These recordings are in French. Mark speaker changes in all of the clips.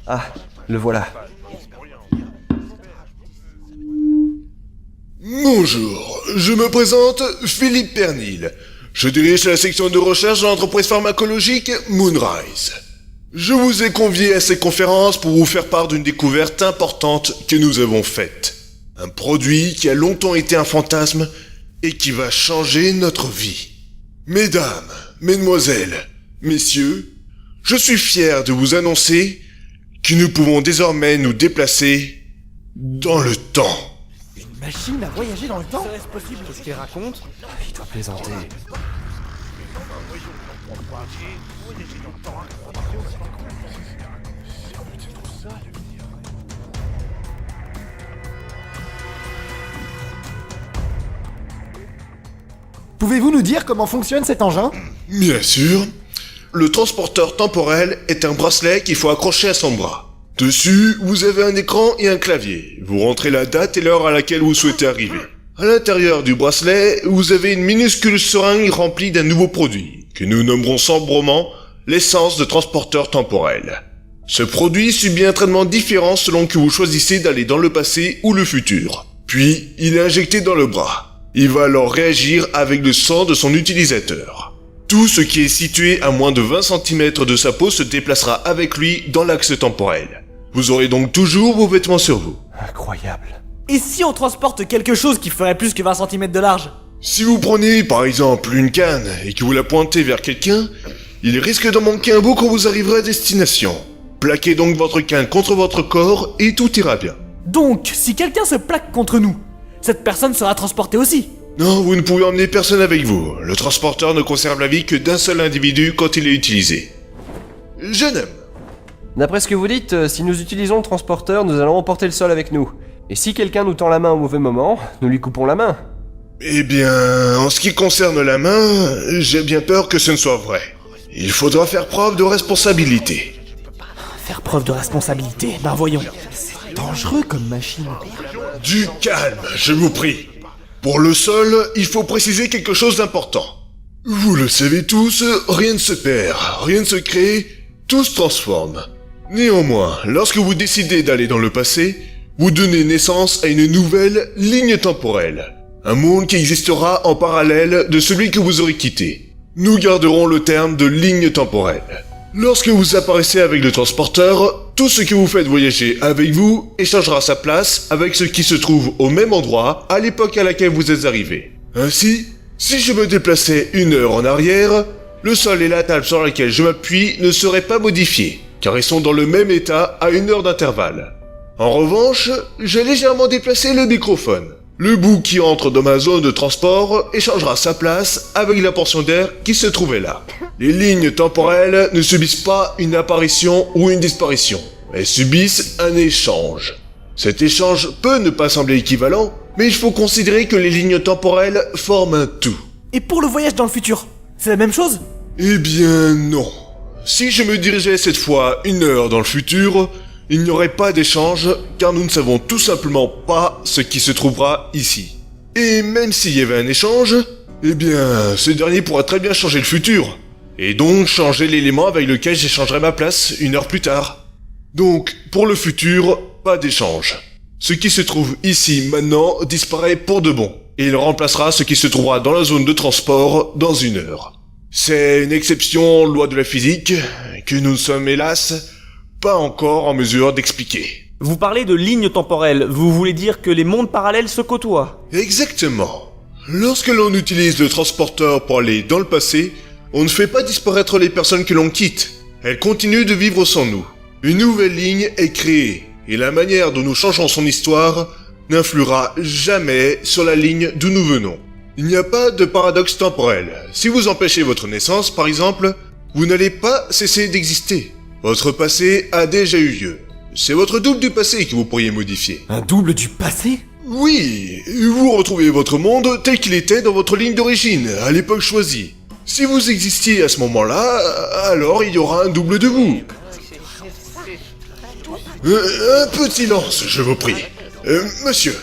Speaker 1: Ah, le voilà.
Speaker 2: Bonjour, je me présente Philippe Pernil. Je dirige la section de recherche de l'entreprise pharmacologique Moonrise. Je vous ai convié à cette conférence pour vous faire part d'une découverte importante que nous avons faite. Un produit qui a longtemps été un fantasme et qui va changer notre vie. Mesdames, mesdemoiselles, messieurs, je suis fier de vous annoncer que nous pouvons désormais nous déplacer dans le temps.
Speaker 3: Une machine à voyager dans le temps ?
Speaker 4: Serait-ce possible ?
Speaker 1: Qu'est-ce qu'il raconte? Il doit plaisanter.
Speaker 3: Pouvez-vous nous dire comment fonctionne cet engin ?
Speaker 2: Bien sûr. Le transporteur temporel est un bracelet qu'il faut accrocher à son bras. Dessus, vous avez un écran et un clavier. Vous rentrez la date et l'heure à laquelle vous souhaitez arriver. À l'intérieur du bracelet, vous avez une minuscule seringue remplie d'un nouveau produit, que nous nommerons sombrement l'essence de transporteur temporel. Ce produit subit un traitement différent selon que vous choisissez d'aller dans le passé ou le futur. Puis, il est injecté dans le bras. Il va alors réagir avec le sang de son utilisateur. Tout ce qui est situé à moins de 20 cm de sa peau se déplacera avec lui dans l'axe temporel. Vous aurez donc toujours vos vêtements sur vous.
Speaker 1: Incroyable.
Speaker 4: Et si on transporte quelque chose qui ferait plus que 20 cm de large ?
Speaker 2: Si vous prenez par exemple une canne et que vous la pointez vers quelqu'un, il risque d'en manquer un bout quand vous arriverez à destination. Plaquez donc votre canne contre votre corps et tout ira bien.
Speaker 4: Donc, si quelqu'un se plaque contre nous, cette personne sera transportée aussi.
Speaker 2: Non, vous ne pouvez emmener personne avec vous. Le transporteur ne conserve la vie que d'un seul individu quand il est utilisé. Jeune homme.
Speaker 1: D'après ce que vous dites, si nous utilisons le transporteur, nous allons emporter le sol avec nous. Et si quelqu'un nous tend la main au mauvais moment, nous lui coupons la main.
Speaker 2: Eh bien, en ce qui concerne la main, j'ai bien peur que ce ne soit vrai. Il faudra faire preuve de responsabilité.
Speaker 4: Faire preuve de responsabilité, ben voyons.
Speaker 3: Dangereux comme machine.
Speaker 2: Du calme, je vous prie. Pour le sol, il faut préciser quelque chose d'important. Vous le savez tous, rien ne se perd, rien ne se crée, tout se transforme. Néanmoins, lorsque vous décidez d'aller dans le passé, vous donnez naissance à une nouvelle ligne temporelle. Un monde qui existera en parallèle de celui que vous aurez quitté. Nous garderons le terme de ligne temporelle. Lorsque vous apparaissez avec le transporteur, tout ce que vous faites voyager avec vous échangera sa place avec ce qui se trouve au même endroit à l'époque à laquelle vous êtes arrivé. Ainsi, si je me déplaçais 1 heure en arrière, le sol et la table sur laquelle je m'appuie ne seraient pas modifiés, car ils sont dans le même état à 1 heure d'intervalle. En revanche, j'ai légèrement déplacé le microphone. Le bout qui entre dans ma zone de transport échangera sa place avec la portion d'air qui se trouvait là. Les lignes temporelles ne subissent pas une apparition ou une disparition. Elles subissent un échange. Cet échange peut ne pas sembler équivalent, mais il faut considérer que les lignes temporelles forment un tout.
Speaker 4: Et pour le voyage dans le futur, c'est la même chose ?
Speaker 2: Eh bien non. Si je me dirigeais cette fois 1 heure dans le futur, il n'y aurait pas d'échange, car nous ne savons tout simplement pas ce qui se trouvera ici. Et même s'il y avait un échange, eh bien, ce dernier pourra très bien changer le futur. Et donc changer l'élément avec lequel j'échangerai ma place 1 heure plus tard. Donc, pour le futur, pas d'échange. Ce qui se trouve ici maintenant disparaît pour de bon, et il remplacera ce qui se trouvera dans la zone de transport dans 1 heure. C'est une exception loi de la physique, que nous ne sommes hélas pas encore en mesure d'expliquer.
Speaker 4: Vous parlez de lignes temporelles, vous voulez dire que les mondes parallèles se côtoient ?
Speaker 2: Exactement. Lorsque l'on utilise le transporteur pour aller dans le passé, on ne fait pas disparaître les personnes que l'on quitte. Elles continuent de vivre sans nous. Une nouvelle ligne est créée, et la manière dont nous changeons son histoire n'influera jamais sur la ligne d'où nous venons. Il n'y a pas de paradoxe temporel. Si vous empêchez votre naissance, par exemple, vous n'allez pas cesser d'exister. Votre passé a déjà eu lieu. C'est votre double du passé que vous pourriez modifier.
Speaker 3: Un double du passé ?
Speaker 2: Oui, vous retrouvez votre monde tel qu'il était dans votre ligne d'origine, à l'époque choisie. Si vous existiez à ce moment-là, alors il y aura un double de vous. Un peu de silence, je vous prie. Monsieur.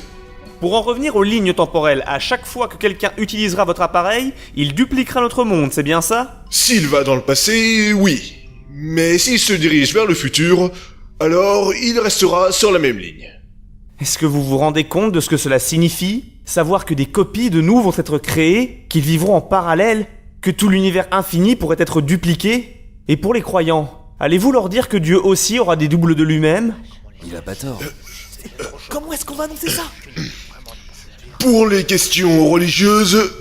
Speaker 4: Pour en revenir aux lignes temporelles, à chaque fois que quelqu'un utilisera votre appareil, il dupliquera notre monde, c'est bien ça ?
Speaker 2: S'il va dans le passé, oui. Mais s'il se dirige vers le futur, alors il restera sur la même ligne.
Speaker 4: Est-ce que vous vous rendez compte de ce que cela signifie? Savoir que des copies de nous vont être créées, qu'ils vivront en parallèle, que tout l'univers infini pourrait être dupliqué? Et pour les croyants, allez-vous leur dire que Dieu aussi aura des doubles de lui-même?
Speaker 3: Il a pas tort. Comment est-ce qu'on va annoncer ça?
Speaker 2: Pour les questions religieuses,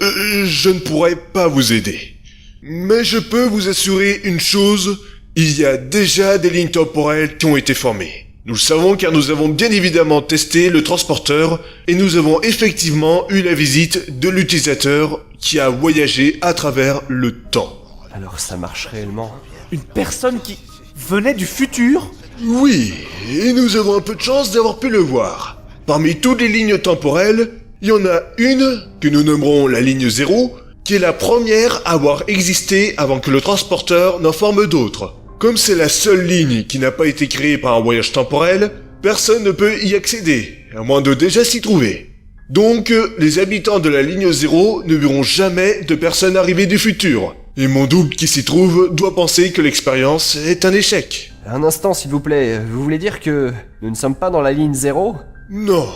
Speaker 2: je ne pourrai pas vous aider. Mais je peux vous assurer une chose, il y a déjà des lignes temporelles qui ont été formées. Nous le savons car nous avons bien évidemment testé le transporteur et nous avons effectivement eu la visite de l'utilisateur qui a voyagé à travers le temps.
Speaker 1: Alors ça marche réellement.
Speaker 4: Une personne qui venait du futur?
Speaker 2: Oui, et nous avons un peu de chance d'avoir pu le voir. Parmi toutes les lignes temporelles, il y en a une que nous nommerons la ligne 0, qui est la première à avoir existé avant que le transporteur n'en forme d'autres. Comme c'est la seule ligne qui n'a pas été créée par un voyage temporel, personne ne peut y accéder, à moins de déjà s'y trouver. Donc, les habitants de la ligne 0 ne verront jamais de personnes arrivées du futur. Et mon double qui s'y trouve doit penser que l'expérience est un échec.
Speaker 1: Un instant s'il vous plaît, vous voulez dire que nous ne sommes pas dans la ligne 0?
Speaker 2: Non,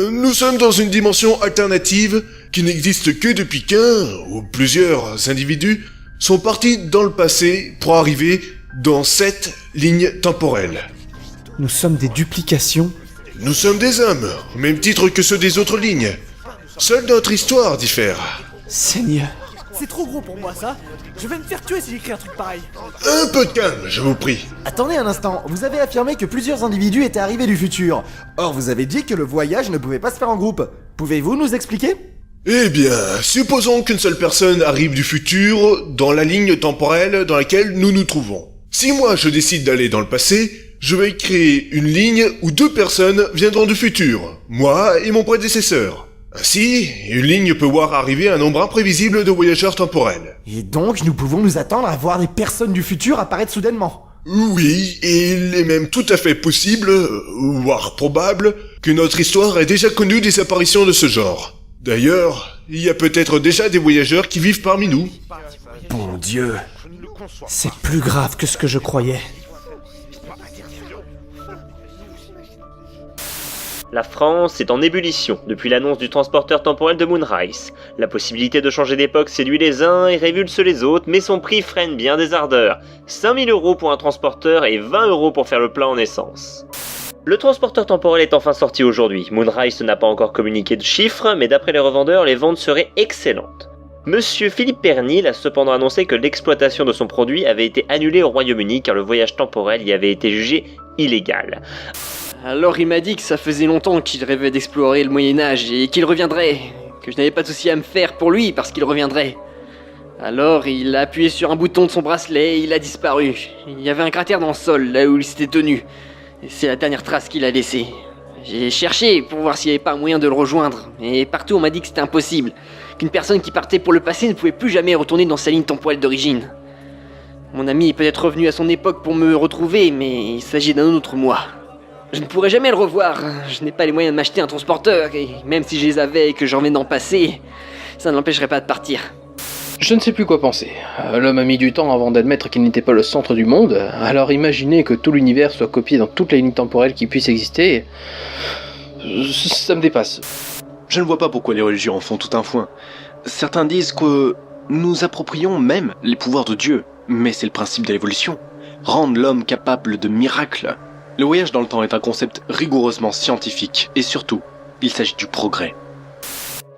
Speaker 2: nous sommes dans une dimension alternative qui n'existe que depuis qu'un ou plusieurs individus sont partis dans le passé pour arriver dans cette ligne temporelle.
Speaker 4: Nous sommes des duplications?
Speaker 2: Nous sommes des hommes, au même titre que ceux des autres lignes. Seule notre histoire diffère.
Speaker 4: Seigneur.
Speaker 3: C'est trop gros pour moi ça. Je vais me faire tuer si j'écris un truc pareil.
Speaker 2: Un peu de calme, je vous prie.
Speaker 3: Attendez un instant, vous avez affirmé que plusieurs individus étaient arrivés du futur. Or vous avez dit que le voyage ne pouvait pas se faire en groupe. Pouvez-vous nous expliquer?
Speaker 2: Eh bien, supposons qu'une seule personne arrive du futur dans la ligne temporelle dans laquelle nous nous trouvons. Si moi je décide d'aller dans le passé, je vais créer une ligne où deux personnes viendront du futur, moi et mon prédécesseur. Ainsi, une ligne peut voir arriver un nombre imprévisible de voyageurs temporels.
Speaker 3: Et donc nous pouvons nous attendre à voir des personnes du futur apparaître soudainement.
Speaker 2: Oui, et il est même tout à fait possible, voire probable, que notre histoire ait déjà connu des apparitions de ce genre. D'ailleurs, il y a peut-être déjà des voyageurs qui vivent parmi nous.
Speaker 1: Bon Dieu.
Speaker 4: C'est plus grave que ce que je croyais.
Speaker 5: La France est en ébullition depuis l'annonce du transporteur temporel de Moonrise. La possibilité de changer d'époque séduit les uns et révulse les autres, mais son prix freine bien des ardeurs. 5000 € pour un transporteur et 20 € pour faire le plein en essence. Le transporteur temporel est enfin sorti aujourd'hui. Moonrise n'a pas encore communiqué de chiffres, mais d'après les revendeurs, les ventes seraient excellentes. Monsieur Philippe Pernil a cependant annoncé que l'exploitation de son produit avait été annulée au Royaume-Uni car le voyage temporel y avait été jugé illégal.
Speaker 6: Alors il m'a dit que ça faisait longtemps qu'il rêvait d'explorer le Moyen-Âge et qu'il reviendrait. Que je n'avais pas de souci à me faire pour lui parce qu'il reviendrait. Alors il a appuyé sur un bouton de son bracelet et il a disparu. Il y avait un cratère dans le sol là où il s'était tenu. Et c'est la dernière trace qu'il a laissée. J'ai cherché pour voir s'il n'y avait pas moyen de le rejoindre. Et partout on m'a dit que c'était impossible. Qu'une personne qui partait pour le passé ne pouvait plus jamais retourner dans sa ligne temporelle d'origine. Mon ami est peut-être revenu à son époque pour me retrouver, mais il s'agit d'un autre moi. Je ne pourrai jamais le revoir, je n'ai pas les moyens de m'acheter un transporteur, et même si je les avais et que j'en revenais d'en passer, ça ne l'empêcherait pas de partir.
Speaker 7: Je ne sais plus quoi penser. L'homme a mis du temps avant d'admettre qu'il n'était pas le centre du monde, alors imaginer que tout l'univers soit copié dans toutes les lignes temporelles qui puissent exister, ça me dépasse.
Speaker 8: Je ne vois pas pourquoi les religions en font tout un foin. Certains disent que nous approprions même les pouvoirs de Dieu, mais c'est le principe de l'évolution. Rendre l'homme capable de miracles. Le voyage dans le temps est un concept rigoureusement scientifique, et surtout, il s'agit du progrès.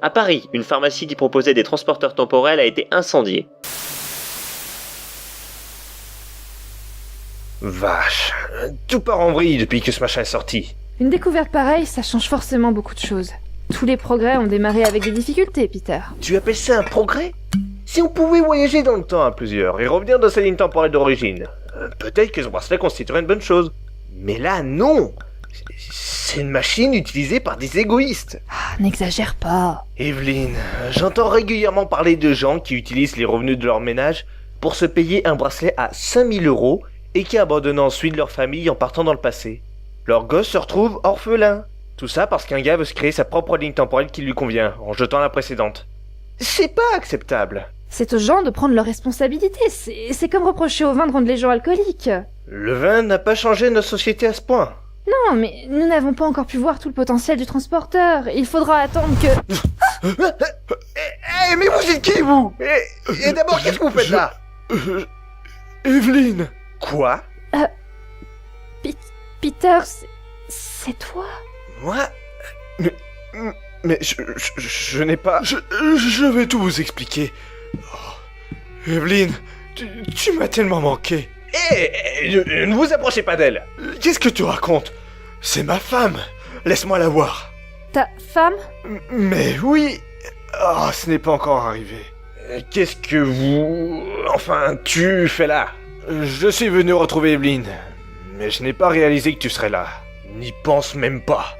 Speaker 5: À Paris, une pharmacie qui proposait des transporteurs temporels a été incendiée.
Speaker 9: Vache, tout part en vrille depuis que ce machin est sorti.
Speaker 10: Une découverte pareille, ça change forcément beaucoup de choses. Tous les progrès ont démarré avec des difficultés, Peter.
Speaker 9: Tu appelles ça un progrès? Si on pouvait voyager dans le temps à plusieurs et revenir dans sa ligne temporelle d'origine, peut-être que ce bracelet constituerait une bonne chose. Mais là, non! C'est une machine utilisée par des égoïstes.
Speaker 10: Ah, n'exagère pas.
Speaker 9: Evelyne, j'entends régulièrement parler de gens qui utilisent les revenus de leur ménage pour se payer un bracelet à 5000 € et qui abandonnent ensuite leur famille en partant dans le passé. Leurs gosses se retrouvent orphelins. Tout ça parce qu'un gars veut se créer sa propre ligne temporelle qui lui convient, en jetant la précédente. C'est pas acceptable.
Speaker 10: C'est aux gens de prendre leurs responsabilités. C'est comme reprocher au vin de rendre les gens alcooliques.
Speaker 9: Le vin n'a pas changé notre société à ce point.
Speaker 10: Non, mais nous n'avons pas encore pu voir tout le potentiel du transporteur. Il faudra attendre que...
Speaker 9: Eh, mais vous êtes qui, vous Et d'abord, qu'est-ce que vous faites là
Speaker 3: Evelyne!
Speaker 9: Quoi?
Speaker 10: Peter, c'est toi?
Speaker 9: Moi? Mais je n'ai pas...
Speaker 3: Je vais tout vous expliquer. Oh, Evelyne, tu m'as tellement manqué.
Speaker 9: Ne vous approchez pas d'elle.
Speaker 3: Qu'est-ce que tu racontes? C'est ma femme. Laisse-moi la voir.
Speaker 10: Ta femme?
Speaker 3: Mais oui. Oh, ce n'est pas encore arrivé.
Speaker 9: Qu'est-ce que vous... Enfin, tu fais là?
Speaker 3: Je suis venu retrouver Evelyne, mais je n'ai pas réalisé que tu serais là.
Speaker 9: N'y pense même pas.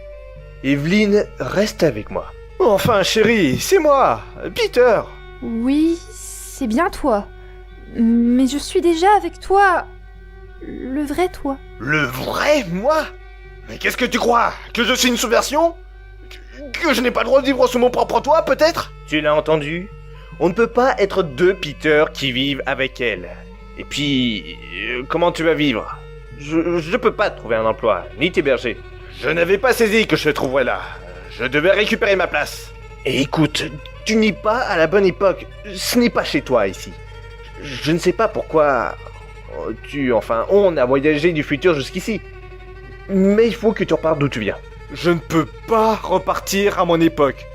Speaker 9: Evelyne, reste avec moi.
Speaker 3: Enfin, chérie, c'est moi, Peter.
Speaker 10: Oui, c'est bien toi. Mais je suis déjà avec toi. Le vrai toi.
Speaker 3: Le vrai, moi? Mais qu'est-ce que tu crois? Que je suis une sous-version? Que je n'ai pas le droit de vivre sous mon propre toit, peut-être?
Speaker 9: Tu l'as entendu? On ne peut pas être deux Peter qui vivent avec elle. Et puis, comment tu vas vivre? Je peux pas te trouver un emploi, ni t'héberger.
Speaker 3: Je n'avais pas saisi que je te trouverais là. Je devais récupérer ma place.
Speaker 9: Et écoute, tu n'es pas à la bonne époque. Ce n'est pas chez toi ici. Je ne sais pas pourquoi on a voyagé du futur jusqu'ici. Mais il faut que tu repartes d'où tu viens.
Speaker 3: Je ne peux pas repartir à mon époque.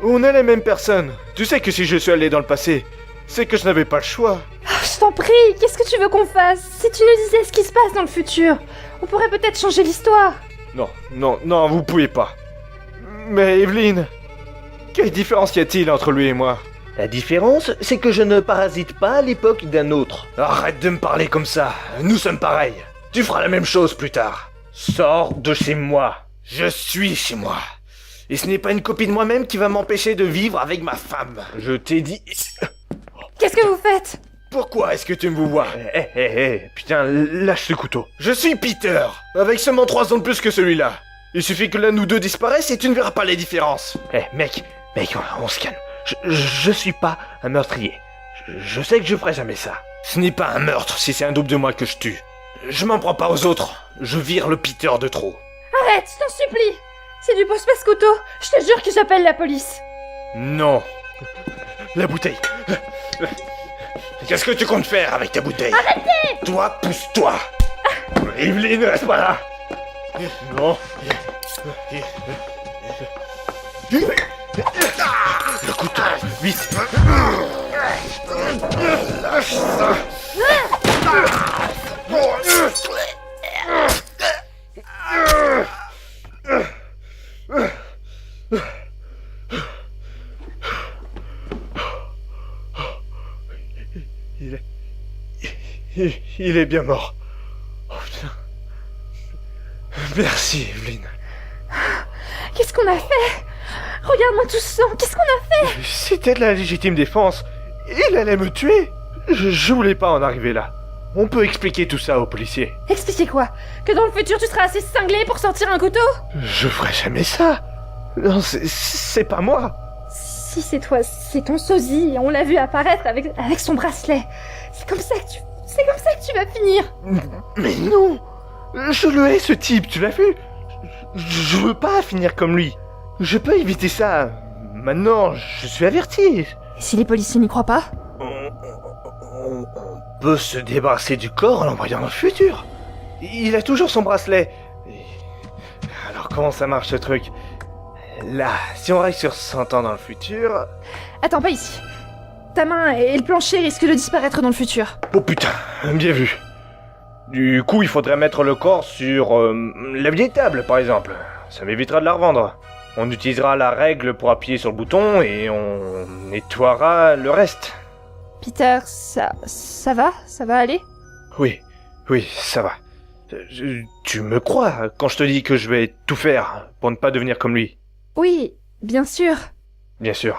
Speaker 3: On est les mêmes personnes. Tu sais que si je suis allé dans le passé, c'est que je n'avais pas le choix.
Speaker 10: Je t'en prie, qu'est-ce que tu veux qu'on fasse? Si tu nous disais ce qui se passe dans le futur, on pourrait peut-être changer l'histoire.
Speaker 3: Non, vous pouvez pas. Mais Evelyne, quelle différence y a-t-il entre lui et moi?
Speaker 9: La différence, c'est que je ne parasite pas à l'époque d'un autre.
Speaker 3: Arrête de me parler comme ça. Nous sommes pareils. Tu feras la même chose plus tard.
Speaker 9: Sors de chez moi.
Speaker 3: Je suis chez moi. Et ce n'est pas une copie de moi-même qui va m'empêcher de vivre avec ma femme.
Speaker 9: Je t'ai dit...
Speaker 10: Qu'est-ce que vous faites?
Speaker 3: Pourquoi est-ce que tu me vois?
Speaker 9: Putain, lâche ce couteau.
Speaker 3: Je suis Peter, avec seulement 3 ans de plus que celui-là. Il suffit que l'un ou deux disparaissent et tu ne verras pas les différences.
Speaker 9: Mec, on se calme. Je suis pas un meurtrier. Je sais que je ferai jamais ça.
Speaker 3: Ce n'est pas un meurtre si c'est un double de moi que je tue. Je m'en prends pas aux autres. Je vire le Peter de trop.
Speaker 10: Arrête, je t'en supplie. C'est du post-passe-couteau. Je te jure que j'appelle la police.
Speaker 3: Non. La bouteille. Qu'est-ce que tu comptes faire avec ta bouteille?
Speaker 10: Arrêtez!
Speaker 3: Toi, pousse-toi. Evelyne, reste pas là. Non. Le couteau, vite. Lâche ça. Il est bien mort. Oh putain. Merci, Evelyne.
Speaker 10: Qu'est-ce qu'on a fait? Regarde-moi tout ce sang, qu'est-ce qu'on a fait?
Speaker 3: C'était de la légitime défense. Il allait me tuer. Je voulais pas en arriver là. On peut expliquer tout ça aux policiers.
Speaker 10: Expliquer quoi? Que dans le futur tu seras assez cinglé pour sortir un couteau?
Speaker 3: Je ferai jamais ça. Non, c'est pas moi.
Speaker 10: Si c'est toi, c'est ton sosie, on l'a vu apparaître avec son bracelet. C'est comme ça que tu vas finir.
Speaker 3: Mais non. Je le hais, ce type, tu l'as vu? Je veux pas finir comme lui. Je peux éviter ça. Maintenant, je suis averti.
Speaker 10: Et si les policiers n'y croient pas?
Speaker 3: On peut se débarrasser du corps en l'envoyant dans le futur. Il a toujours son bracelet. Alors comment ça marche ce truc? Là, si on reste sur 100 ans dans le futur...
Speaker 10: Attends, pas ici. Ta main et le plancher risquent de disparaître dans le futur.
Speaker 3: Oh putain, bien vu. Du coup, il faudrait mettre le corps sur la vieille table, par exemple. Ça m'évitera de la revendre. On utilisera la règle pour appuyer sur le bouton et on nettoiera le reste.
Speaker 10: Peter, ça va? Ça va aller?
Speaker 3: Oui, ça va. Tu me crois quand je te dis que je vais tout faire pour ne pas devenir comme lui?
Speaker 10: Oui, bien sûr.
Speaker 3: Bien sûr.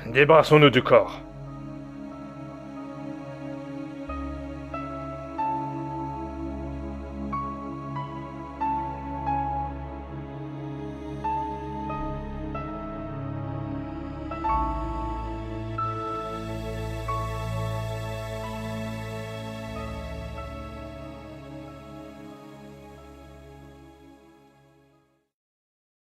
Speaker 3: Débarrassons-nous du corps.